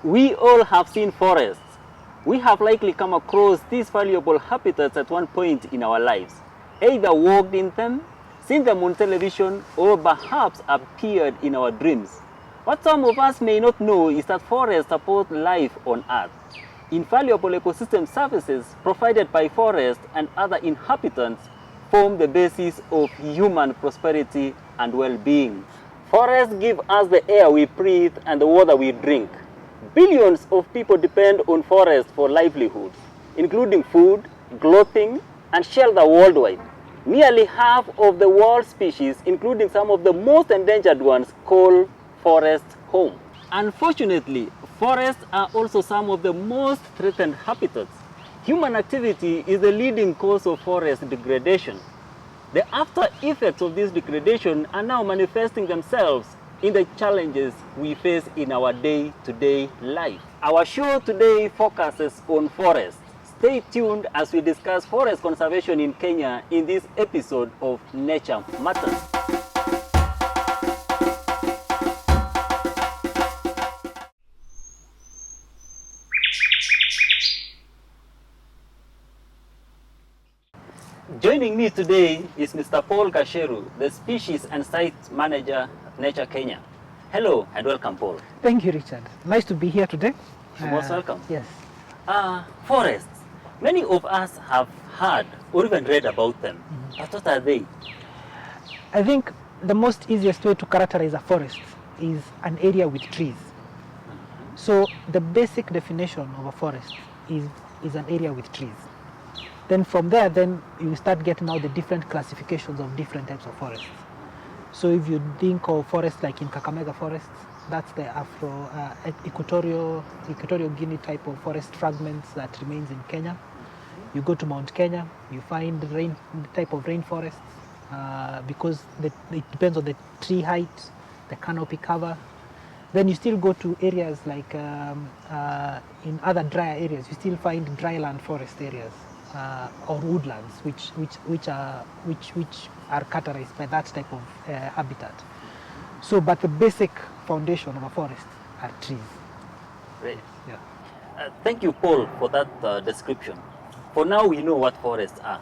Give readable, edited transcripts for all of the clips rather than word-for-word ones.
We all have seen forests. We have likely come across these valuable habitats at one point in our lives, either walked in them, seen them on television, or perhaps appeared in our dreams. What some of us may not know is that forests support life on Earth. Invaluable ecosystem services provided by forests and other inhabitants form the basis of human prosperity and well-being. Forests give us the air we breathe and the water we drink. Billions of people depend on forests for livelihoods, including food, clothing, and shelter worldwide. Nearly half of the world's species, including some of the most endangered ones, call forests home. Unfortunately, forests are also some of the most threatened habitats. Human activity is the leading cause of forest degradation. The after effects of this degradation are now manifesting themselves in the challenges we face in our day-to-day life. Our show today focuses on forests. Stay tuned as we discuss forest conservation in Kenya in this episode of Nature Matters. Joining me today is Mr. Paul Gasheru, the Species and Site Manager at Nature Kenya. Hello and welcome, Paul. Thank you, Richard. Nice to be here today. You're most welcome. Yes. Forests. Many of us have heard or even read about them. But what are they? I think the most easiest way to characterize a forest is an area with trees. So the basic definition of a forest is an area with trees. Then from there, then you start getting out the different classifications of different types of forests. So if you think of forests like in Kakamega forests, that's the equatorial Guinea type of forest fragments that remains in Kenya. You go to Mount Kenya, you find the type of rainforests because it depends on the tree height, the canopy cover. Then you still go to areas like in other drier areas, you still find dryland forest areas. Or woodlands, which are characterized by that type of habitat. So, but the basic foundation of a forest are trees. Great. Yeah. Thank you, Paul, for that description. For now, we know what forests are.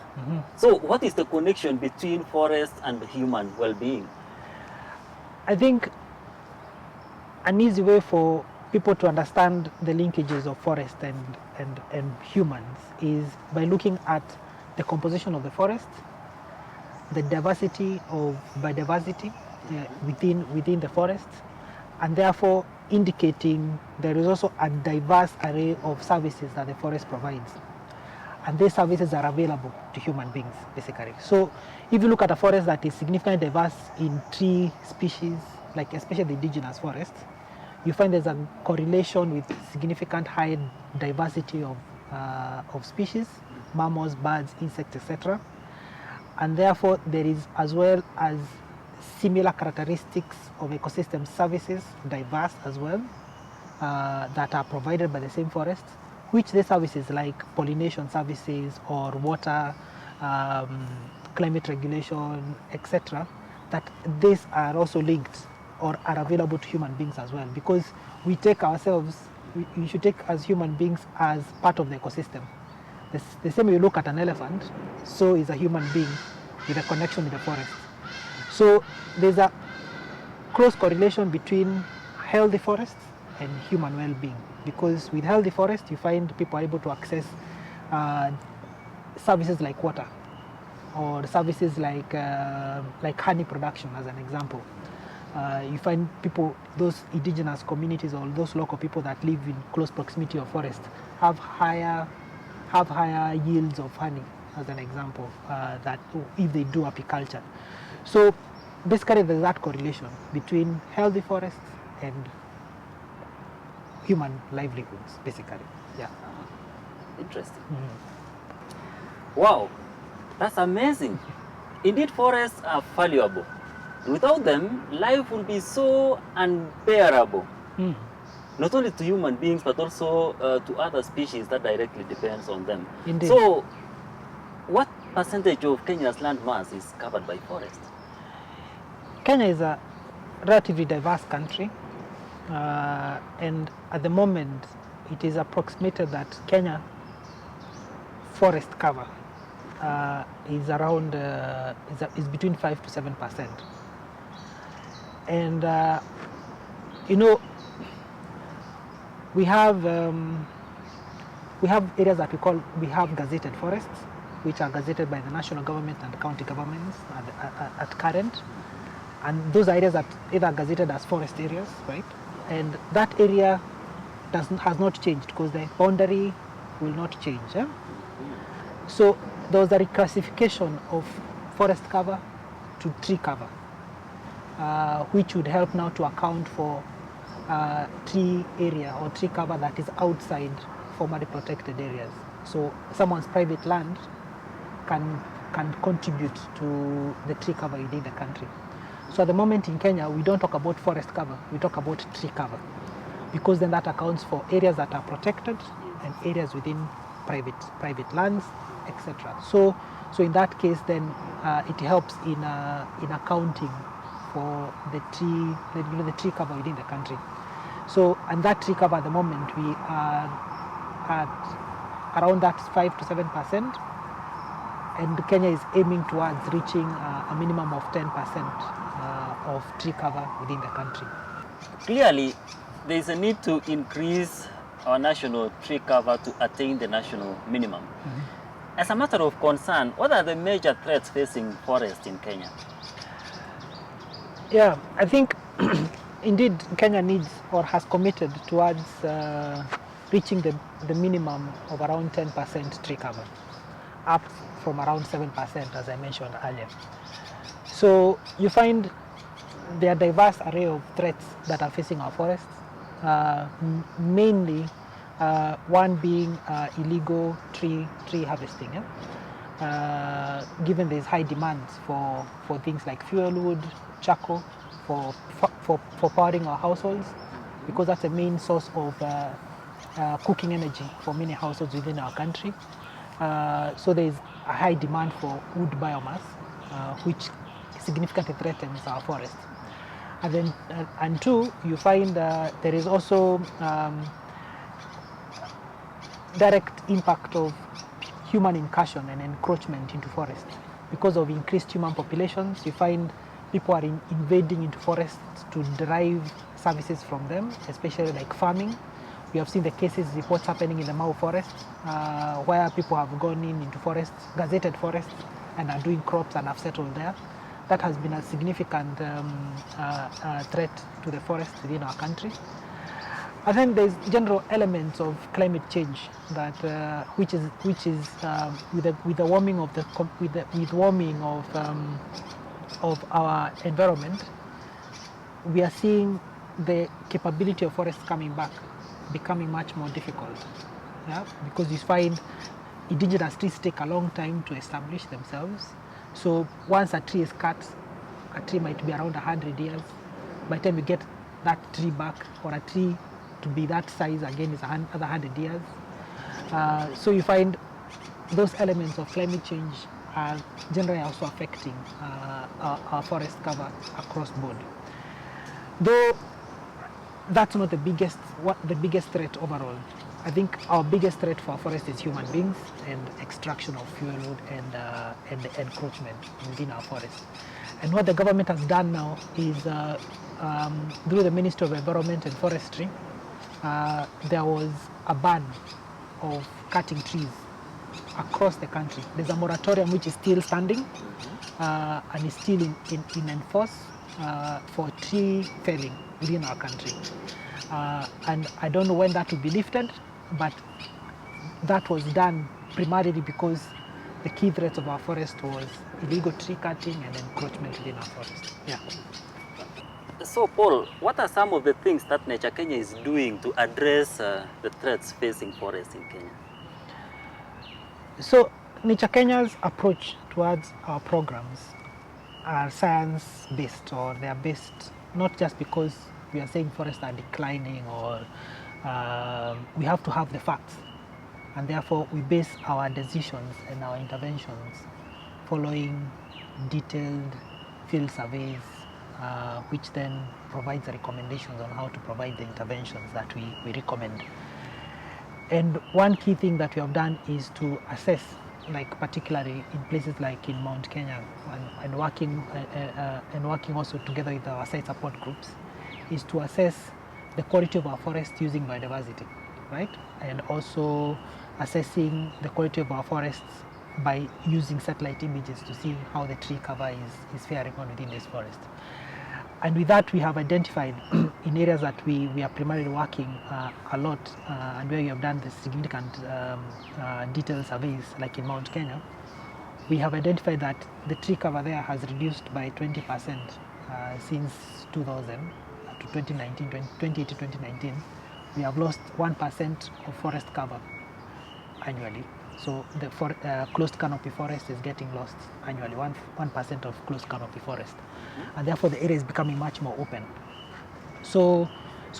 So, what is the connection between forests and human well-being? I think an easy way for people to understand the linkages of forest and humans is by looking at the composition of the forest, the diversity of biodiversity within the forest, and therefore indicating there is also a diverse array of services that the forest provides. And these services are available to human beings, basically. So if you look at a forest that is significantly diverse in tree species, like especially the indigenous forests, you find there's a correlation with significant high diversity of species, mammals, birds, insects, etc. And therefore, there is as well as similar characteristics of ecosystem services, diverse as well, that are provided by the same forest, which the services like pollination services or water, climate regulation, etc., that these are also linked or are available to human beings as well, because we take ourselves, we should take as human beings as part of the ecosystem. The same way you look at an elephant, so is a human being with a connection with the forest. So there's a close correlation between healthy forests and human well-being, because with healthy forests you find people are able to access services like water or services like honey production, as an example. You find people, those indigenous communities or those local people that live in close proximity of forest have higher yields of honey, as an example, that if they do apiculture. So basically there's that correlation between healthy forests and human livelihoods, basically. Yeah. Interesting. Wow, that's amazing. Indeed, forests are valuable. Without them, life will be so unbearable. Not only to human beings, but also to other species that directly depends on them. Indeed. So, what percentage of Kenya's land mass is covered by forest? Kenya is a relatively diverse country. And at the moment, it is approximated that Kenya forest cover is around is between 5 to 7%. And you know, we have areas that we have gazetted forests, which are gazetted by the national government and county governments at current, and those areas that either gazetted as forest areas, right? And that area has not changed because the boundary will not change. Eh? So there was a reclassification of forest cover to tree cover, which would help now to account for tree area or tree cover that is outside formerly protected areas. So someone's private land can contribute to the tree cover within the country. So at the moment in Kenya, we don't talk about forest cover, we talk about tree cover, because then that accounts for areas that are protected and areas within private lands, etc. So in that case, then it helps in accounting for the tree cover within the country. So, and that tree cover at the moment, we are at around that 5 to 7%, and Kenya is aiming towards reaching a minimum of 10% of tree cover within the country. Clearly, there is a need to increase our national tree cover to attain the national minimum. Mm-hmm. As a matter of concern, what are the major threats facing forests in Kenya? Yeah, I think indeed Kenya needs or has committed towards reaching the minimum of around 10% tree cover, up from around 7%, as I mentioned earlier. So you find there are diverse array of threats that are facing our forests, mainly one being illegal tree harvesting. Yeah? Given there's high demands for things like fuel wood, charcoal, for powering our households, because that's a main source of cooking energy for many households within our country. So there's a high demand for wood biomass, which significantly threatens our forests. And then, and two, you find there is also direct impact of human incursion and encroachment into forests. Because of increased human populations, you find people are invading into forests to derive services from them, especially like farming. We have seen the cases, reports happening in the Mau forest, where people have gone into forests, gazetted forests, and are doing crops and have settled there. That has been a significant threat to the forest within our country. And then there's general elements of climate change that, which is with the warming of our environment, we are seeing the capability of forests coming back, becoming much more difficult. Yeah? Because you find indigenous trees take a long time to establish themselves. So once a tree is cut, a tree might be around 100 years. By the time you get that tree back, or a tree to be that size again, is another 100 years. So you find those elements of climate change are generally also affecting our forest cover across board. Though that's not the biggest threat overall. I think our biggest threat for our forest is human beings and extraction of fuel wood and the encroachment within our forest. And what the government has done now is through the Ministry of Environment and Forestry, there was a ban of cutting trees across the country. There's a moratorium which is still standing and is still in force for tree felling within our country. And I don't know when that will be lifted, but that was done primarily because the key threat of our forest was illegal tree cutting and encroachment within our forest. Yeah. So Paul, what are some of the things that Nature Kenya is doing to address the threats facing forests in Kenya? So Nature Kenya's approach towards our programs are science-based, or they are based not just because we are saying forests are declining, or we have to have the facts, and therefore we base our decisions and our interventions following detailed field surveys, which then provides the recommendations on how to provide the interventions that we recommend. And one key thing that we have done is to assess, like particularly in places like in Mount Kenya, and working also together with our site support groups, is to assess the quality of our forest using biodiversity, right? And also assessing the quality of our forests by using satellite images to see how the tree cover is faring on within this forest. And with that, we have identified in areas that we are primarily working a lot, and where we have done the significant detailed surveys, like in Mount Kenya, we have identified that the tree cover there has reduced by 20% since 2000 to 2019, 2020 to 2019. We have lost 1% of forest cover annually. So the closed canopy forest is getting lost annually, 1% of closed canopy forest. And therefore the area is becoming much more open. So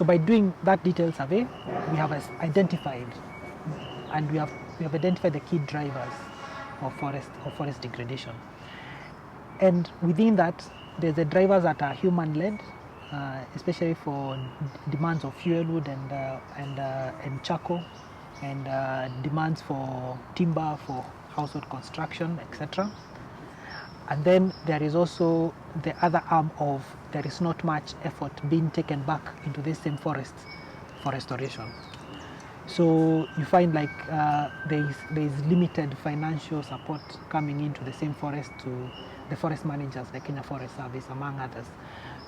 by doing that detailed survey, we have identified, and we have identified the key drivers of forest degradation. And within that, there's the drivers that are human-led, especially for demands of fuel wood and charcoal, and demands for timber for household construction, etc. And then there is also the other arm of there is not much effort being taken back into this same forests for restoration. So you find like there is limited financial support coming into the same forest to the forest managers, the Kenya Forest Service, among others,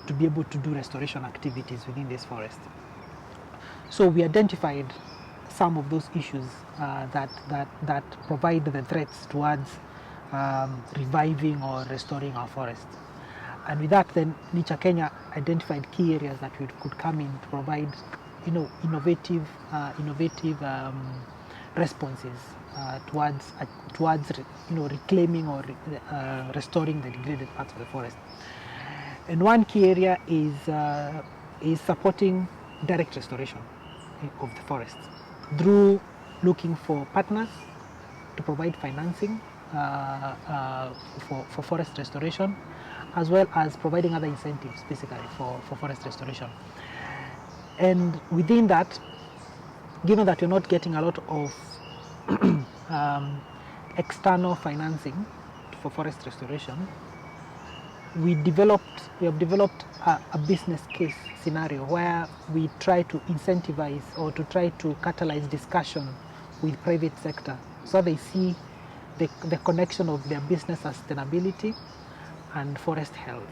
to be able to do restoration activities within this forest. So we identified some of those issues that provide the threats towards reviving or restoring our forests. And with that, then Nature Kenya identified key areas that we could come in to provide, innovative responses towards reclaiming or restoring the degraded parts of the forest. And one key area is supporting direct restoration of the forests through looking for partners to provide financing for forest restoration, as well as providing other incentives basically for forest restoration. And within that, given that you're not getting a lot of external financing for forest restoration, we have developed a business case scenario where we try to incentivize or to try to catalyze discussion with private sector so they see the connection of their business sustainability and forest health.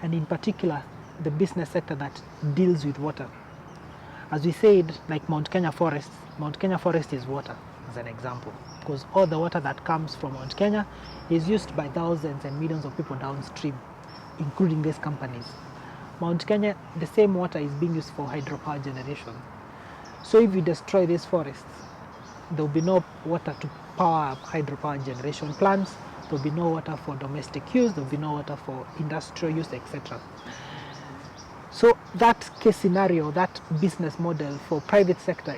And in particular, the business sector that deals with water. As we said, like Mount Kenya Forest is water, as an example, because all the water that comes from Mount Kenya is used by thousands and millions of people downstream, including these companies. Mount Kenya, the same water is being used for hydropower generation. So if you destroy these forests, there will be no water to power up hydropower generation plants, there will be no water for domestic use, there will be no water for industrial use, etc. So that case scenario, that business model for private sector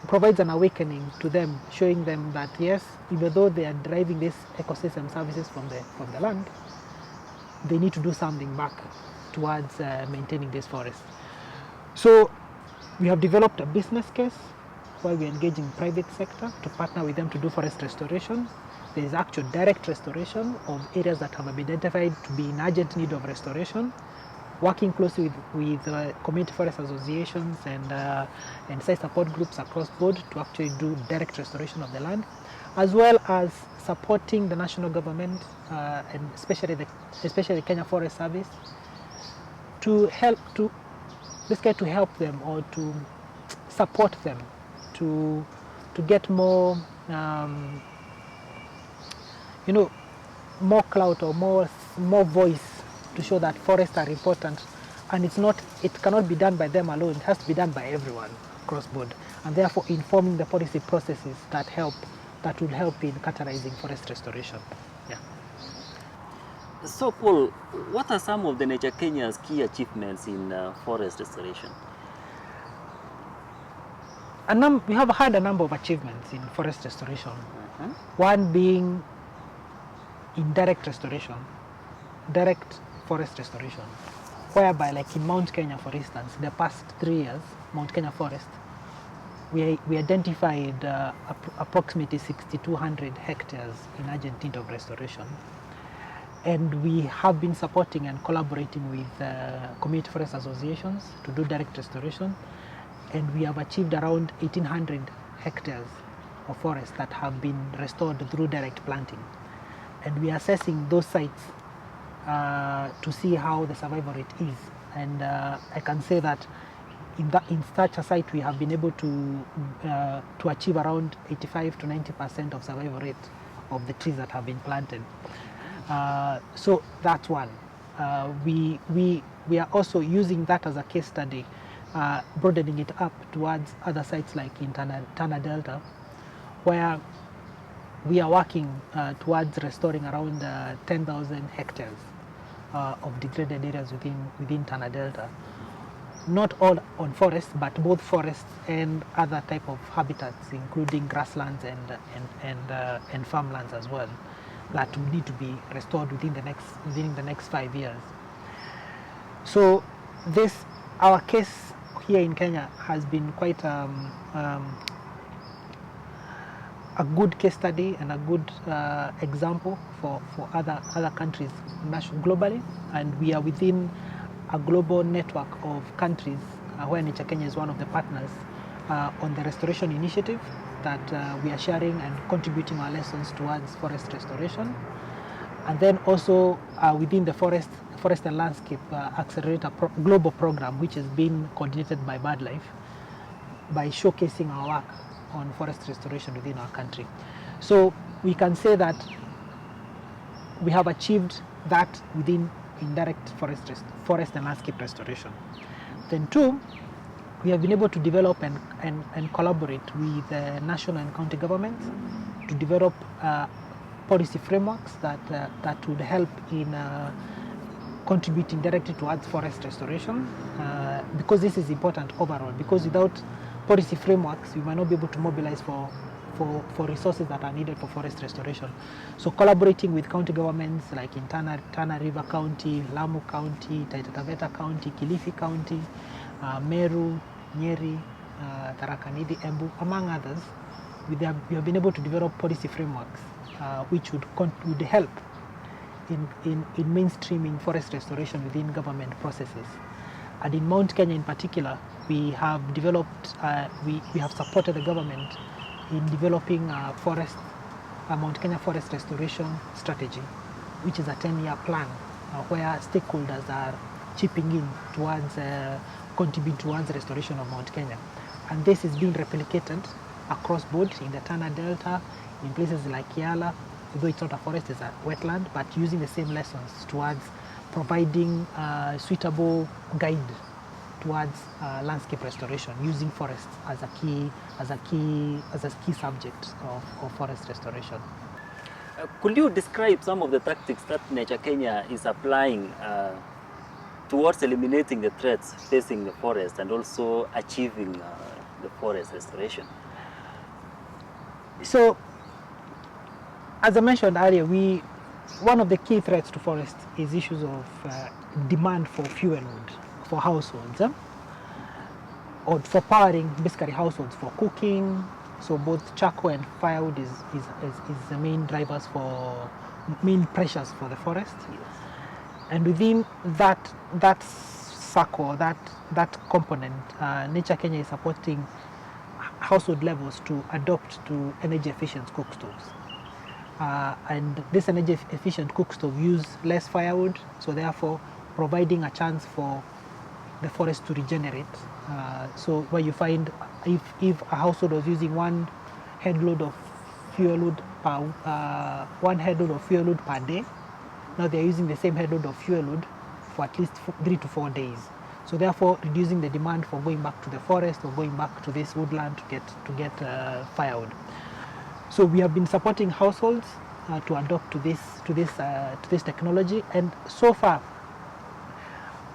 provides an awakening to them, showing them that yes, even though they are deriving these ecosystem services from the land, they need to do something back towards maintaining this forest. So we have developed a business case where we are engaging private sector to partner with them to do forest restoration. There is actual direct restoration of areas that have been identified to be in urgent need of restoration, working closely with community forest associations and site support groups across board to actually do direct restoration of the land, as well as supporting the national government and especially the Kenya Forest Service to help them or to support them to get more more clout or more voice to show that forests are important, and it cannot be done by them alone. It has to be done by everyone across board, and therefore informing the policy processes that will help in catalyzing forest restoration. Yeah. So Paul, what are some of the Nature Kenya's key achievements in forest restoration? We have had a number of achievements in forest restoration. One being indirect restoration. direct forest restoration, whereby like in Mount Kenya, for instance, the past 3 years, Mount Kenya Forest, we identified approximately 6,200 hectares in urgent need of restoration. And we have been supporting and collaborating with community forest associations to do direct restoration. And we have achieved around 1,800 hectares of forest that have been restored through direct planting. And we are assessing those sites to see how the survival rate is. And I can say that in such a site, we have been able to achieve around 85 to 90% of survival rate of the trees that have been planted. So that's one. We are also using that as a case study, broadening it up towards other sites like in Tana Delta, where we are working towards restoring around 10,000 hectares of degraded areas within Tana Delta. Not all on forests, but both forests and other type of habitats, including grasslands and farmlands as well, that will need to be restored within the next 5 years. So our case here in Kenya has been quite a good case study and a good example for other countries globally, and we are within a global network of countries where Nature Kenya is one of the partners on the restoration initiative that we are sharing and contributing our lessons towards forest restoration. And then also within the Forest and Landscape Accelerator Global Program, which is being coordinated by BirdLife, by showcasing our work on forest restoration within our country. So we can say that we have achieved that within indirect forest and landscape restoration. Then two, we have been able to develop and collaborate with national and county governments to develop policy frameworks that would help in contributing directly towards forest restoration, because this is important overall, because without policy frameworks we might not be able to mobilize for resources that are needed for forest restoration. So collaborating with county governments like in Tana River County, Lamu County, Taita Taveta County, Kilifi County, Meru, Nyeri, Tharaka Nithi, Embu, among others, we have been able to develop policy frameworks which would help in mainstreaming forest restoration within government processes. And in Mount Kenya in particular, we have developed, we have supported the government in developing a Mount Kenya Forest Restoration Strategy, which is a 10-year plan where stakeholders are chipping in towards contribute towards the restoration of Mount Kenya. And this is being replicated across board in the Tana Delta, in places like Kiala, although it's not a forest, it's a wetland, but using the same lessons towards providing suitable guide towards landscape restoration, using forests as a key subject of forest restoration. Could you describe some of the tactics that Nature Kenya is applying towards eliminating the threats facing the forest and also achieving the forest restoration? So, as I mentioned earlier, one of the key threats to forests is issues of demand for fuel wood for households, or for powering basically households for cooking. So both charcoal and firewood is the main drivers for main pressures for the forest. Yes. And within that circle, that component, Nature Kenya is supporting household levels to adopt to energy efficient cook stoves. And this energy efficient cook stove use less firewood, so therefore providing a chance for the forest to regenerate. So where you find if a household was using one headload of fuel wood per day, now they're using the same headload of fuel wood for at least 3 to 4 days. So therefore reducing the demand for going back to the forest or going back to this woodland to get firewood. So we have been supporting households to adopt to this technology, and so far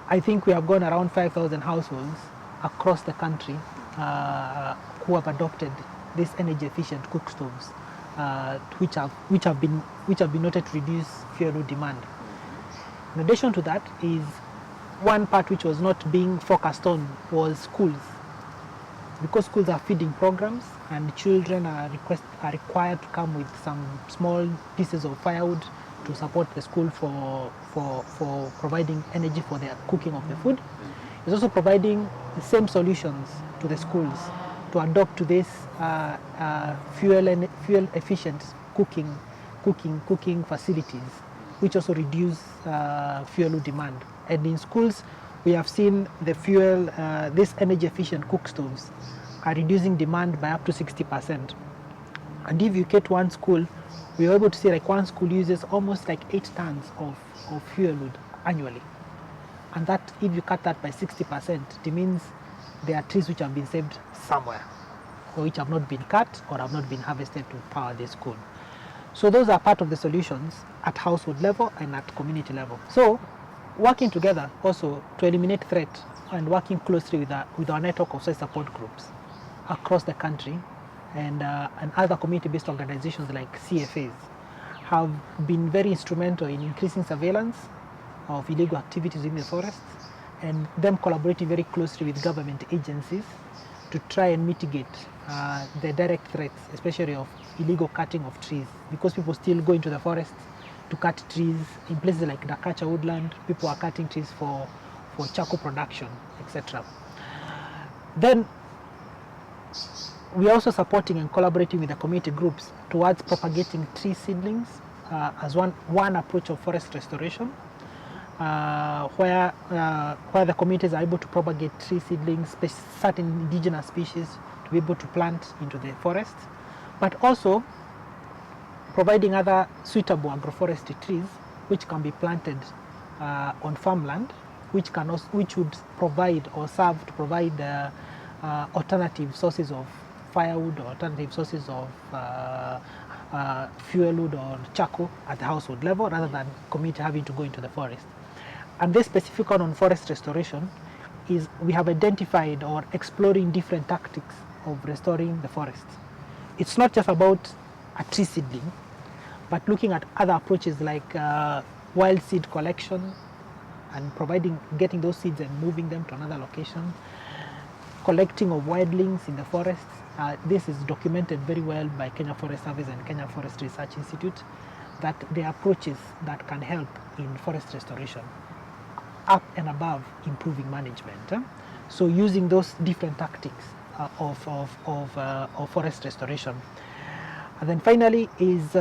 I think we have gone around 5,000 households across the country who have adopted these energy efficient cook stoves, which have been noted to reduce fuel wood demand. In addition to that is one part which was not being focused on was schools, because schools are feeding programs and children are required to come with some small pieces of firewood to support the school for providing energy for their cooking of the food. It's also providing the same solutions to the schools to adopt to this fuel efficient cooking facilities, which also reduce fuel demand. And in schools, we have seen the fuel, these energy efficient cook stoves are reducing demand by up to 60%. And if you get one school, we were able to see like one school uses almost like 8 tons of fuel wood annually. And that, if you cut that by 60%, it means there are trees which have been saved somewhere, or which have not been cut or have not been harvested to power the school. So those are part of the solutions at household level and at community level. So working together also to eliminate threat and working closely with our network of social support groups across the country and other community-based organizations like CFAs have been very instrumental in increasing surveillance of illegal activities in the forests, and them collaborating very closely with government agencies to try and mitigate the direct threats, especially of illegal cutting of trees, because people still go into the forest to cut trees. In places like Dakacha woodland, people are cutting trees for charcoal production, etc. Then we are also supporting and collaborating with the community groups towards propagating tree seedlings as one approach of forest restoration, where the communities are able to propagate tree seedlings, certain indigenous species, to be able to plant into the forest, but also providing other suitable agroforestry trees which can be planted on farmland, which would provide or serve to provide alternative sources of firewood or alternative sources of fuel wood or charcoal at the household level, rather than community having to go into the forest. And this specific one on forest restoration is we have identified or exploring different tactics of restoring the forest. It's not just about a tree seedling, but looking at other approaches like wild seed collection and getting those seeds and moving them to another location, collecting of wildlings in the forests. This is documented very well by Kenya Forest Service and Kenya Forest Research Institute, that the approaches that can help in forest restoration up and above improving management. So using those different tactics of forest restoration. And then finally is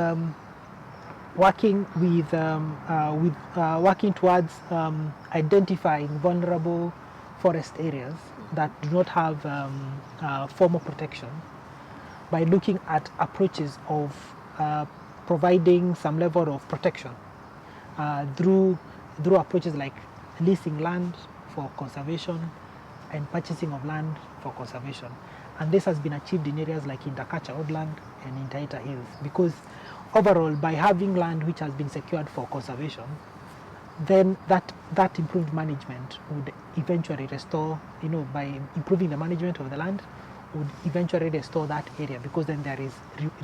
working working towards identifying vulnerable forest areas that do not have formal protection, by looking at approaches of providing some level of protection through approaches like leasing land for conservation and purchasing of land for conservation. And this has been achieved in areas like in Dakacha woodland and in Taita Hills, because overall, by having land which has been secured for conservation, then that improved management would eventually restore, by improving the management of the land, would eventually restore that area, because then there is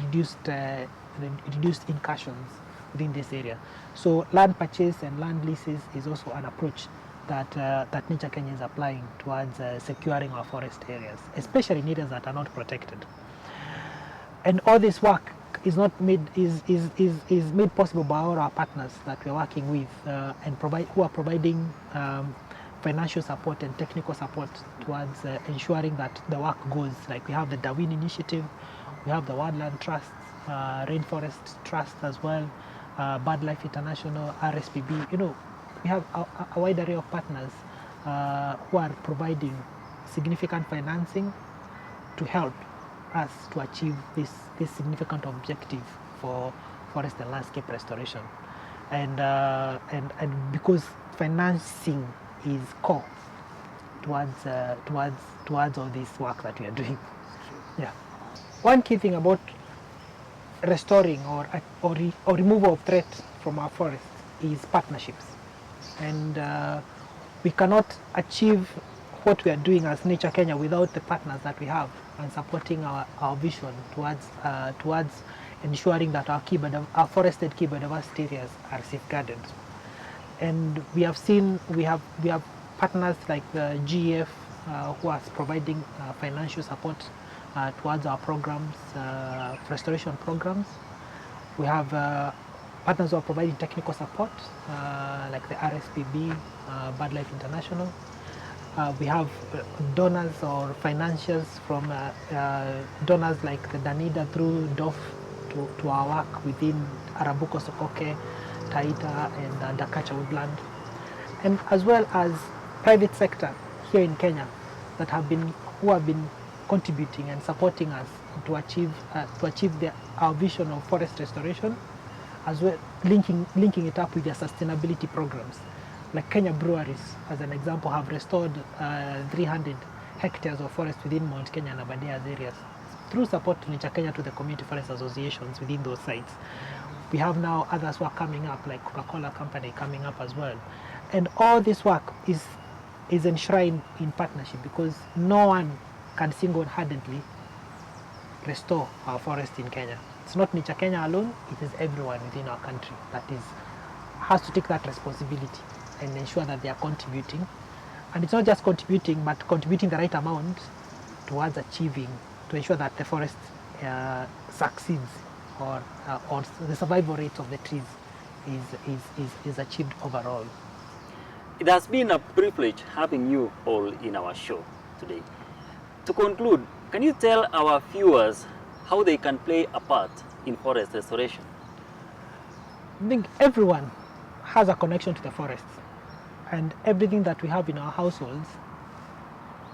reduced incursions within this area. So land purchase and land leases is also an approach that Nature Kenya is applying towards securing our forest areas, especially in areas that are not protected. And all this work is made possible by all our partners that we are working with who are providing financial support and technical support towards ensuring that the work goes. Like we have the Darwin Initiative, we have the Wildland Trust, Rainforest Trust as well, BirdLife International, RSPB. We have a wide array of partners who are providing significant financing to help us to achieve this significant objective for forest and landscape restoration, and because financing is core towards all this work that we are doing. Yeah, one key thing about restoring or removal of threat from our forests is partnerships, and we cannot achieve what we are doing as Nature Kenya without the partners that we have and supporting our vision towards ensuring that our forested key biodiversity areas are safeguarded. And we have seen, we have partners like the GEF who are providing financial support towards our programs, restoration programs. We have partners who are providing technical support like the RSPB, BirdLife International. We have donors or financiers from donors like the Danida through DOF to our work within Arabuko, Sokoke, Taita and Dakacha Woodland, and as well as private sector here in Kenya that who have been contributing and supporting us to achieve our vision of forest restoration, as well linking it up with their sustainability programs. Like Kenya Breweries, as an example, have restored 300 hectares of forest within Mount Kenya and Abadeas areas through support to Nature Kenya to the community forest associations within those sites. We have now others who are coming up, like Coca-Cola Company coming up as well. And all this work is enshrined in partnership, because no one can single-handedly restore our forest in Kenya. It's not Nature Kenya alone, it is everyone within our country that has to take that responsibility and ensure that they are contributing. And it's not just contributing, but contributing the right amount towards to ensure that the forest succeeds, or the survival rate of the trees is achieved overall. It has been a privilege having you all in our show today. To conclude, can you tell our viewers how they can play a part in forest restoration? I think everyone has a connection to the forests, and everything that we have in our households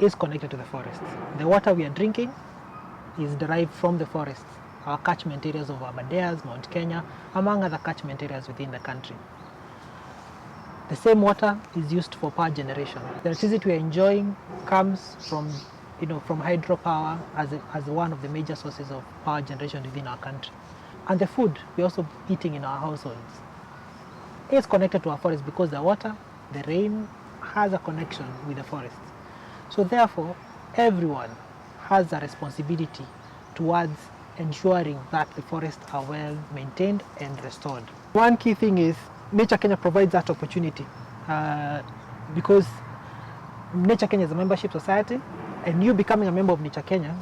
is connected to the forests. The water we are drinking is derived from the forests, our catchment areas of Abadeas, Mount Kenya, among other catchment areas within the country. The same water is used for power generation. The electricity we are enjoying comes from hydropower as one of the major sources of power generation within our country. And the food we're also eating in our households is connected to our forests, because the water, the rain, has a connection with the forests. So therefore, everyone has a responsibility towards ensuring that the forests are well maintained and restored. One key thing is Nature Kenya provides that opportunity because Nature Kenya is a membership society, and you becoming a member of Nature Kenya,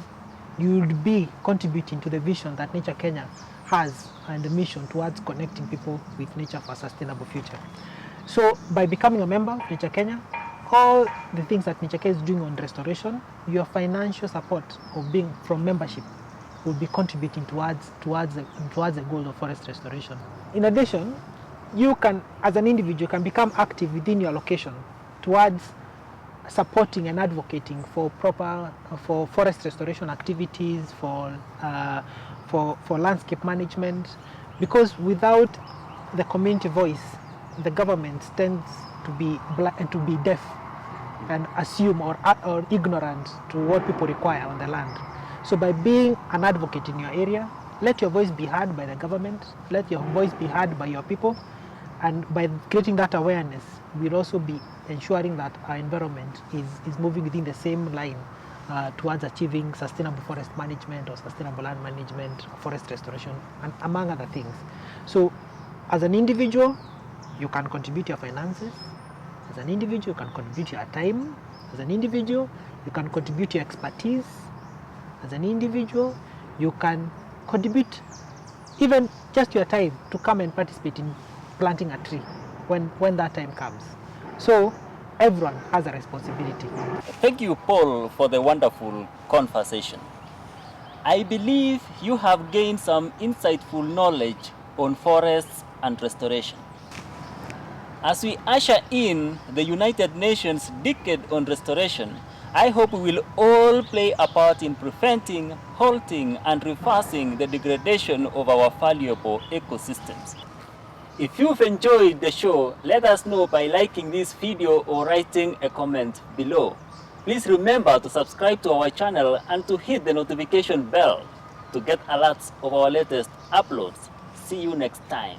you will be contributing to the vision that Nature Kenya has and the mission towards connecting people with nature for a sustainable future. So by becoming a member of Nature Kenya, all the things that Nature Kenya is doing on restoration, your financial support of being from membership will be contributing towards the goal of forest restoration. In addition, you can, as an individual, can become active within your location towards supporting and advocating for forest restoration activities, for landscape management, because without the community voice, the government tends to be deaf and assume or ignorant to what people require on the land. So by being an advocate in your area, let your voice be heard by the government, let your voice be heard by your people, and by creating that awareness, we'll also be ensuring that our environment is moving within the same line towards achieving sustainable forest management or sustainable land management, forest restoration, and among other things. So as an individual, you can contribute your finances. As an individual, you can contribute your time. As an individual, you can contribute your expertise. As an individual, you can contribute even just your time to come and participate in planting a tree when that time comes. So everyone has a responsibility. Thank you, Paul, for the wonderful conversation. I believe you have gained some insightful knowledge on forests and restoration. As we usher in the United Nations Decade on Restoration, I hope we will all play a part in preventing, halting, and reversing the degradation of our valuable ecosystems. If you've enjoyed the show, let us know by liking this video or writing a comment below. Please remember to subscribe to our channel and to hit the notification bell to get alerts of our latest uploads. See you next time.